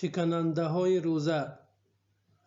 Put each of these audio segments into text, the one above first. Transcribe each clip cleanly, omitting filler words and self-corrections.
شکننده های روزه.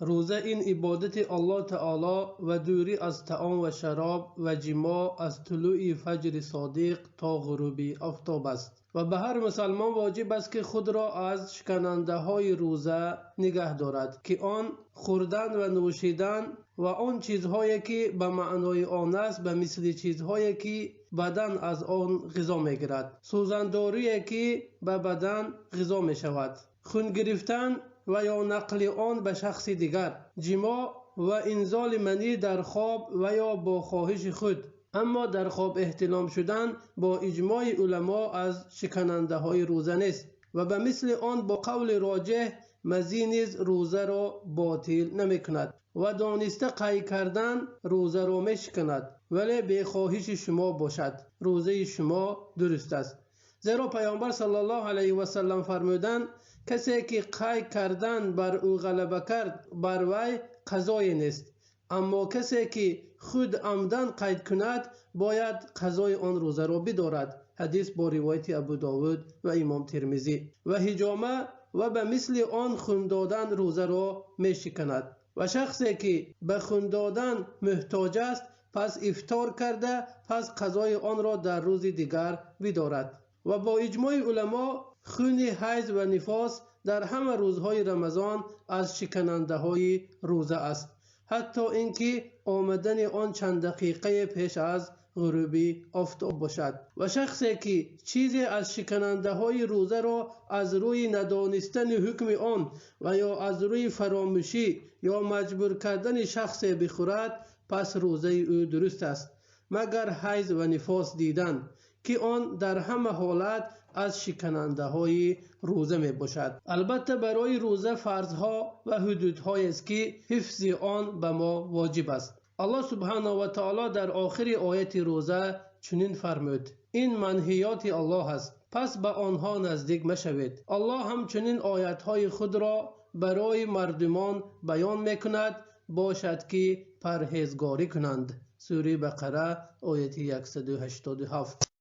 روزه این عبادت الله تعالی و دوری از طعام و شراب و جماع از طلوع فجر صادق تا غروب آفتاب است و به هر مسلمان واجب است که خود را از شکننده های روزه نگه دارد که آن خوردن و نوشیدن و آن چیزهایی که به معنای آن است به مثل چیزهایی که بدن از آن غذا می گیرد، سوزنداری که به بدن غذا می شود، خون گرفتن و یا نقل آن به شخص دیگر، جماع و انزال منی در خواب و یا با خواهش خود. اما در خواب احتلام شدن با اجماع علما از شکننده های روزه نیست و به مثل آن با قول راجح مزی نیز روزه را باطل نمی کند و دانسته قی کردن روزه را می شکند، ولی به خواهش شما باشد روزه شما درست است. زیرا پیامبر صلی الله علیه و سلم فرمودند کسی که قی کردن بر او غلبه کرد بر وی قضای نیست، اما کسی که خود عمدن قید کند باید قضای آن روزه را بدارد. حدیث با روایت ابو داود و امام ترمذی. و حجامه و به مثل آن خون دادن روزه را می شکند و شخصی که به خون دادن محتاج است پس افطار کرده پس قضای آن را در روز دیگر بدارد. و با اجماع علما خون حیض و نفاس در همه روزهای رمضان از شکننده های روزه است، حتی اینکه آمدن آن چند دقیقه پیش از غروب آفتاب باشد. و شخصی که چیزی از شکننده های روزه را از روی ندانستن حکم آن و یا از روی فراموشی یا مجبور کردن شخصی بخورد پس روزه او درست است، مگر حیض و نفاس دیدن که آن در همه حالت از شکننده های روزه می باشد. البته برای روزه فرضها و حدودهایی است که حفظ آن به ما واجب است. الله سبحانه و تعالی در آخر آیت روزه چنین فرمود: این منهیات الله است، پس به آنها نزدیک مشوید. الله همچنین آیتهای خود را برای مردمان بیان می کند باشد که پرهیزگاری کنند. سوره بقره آیت 187.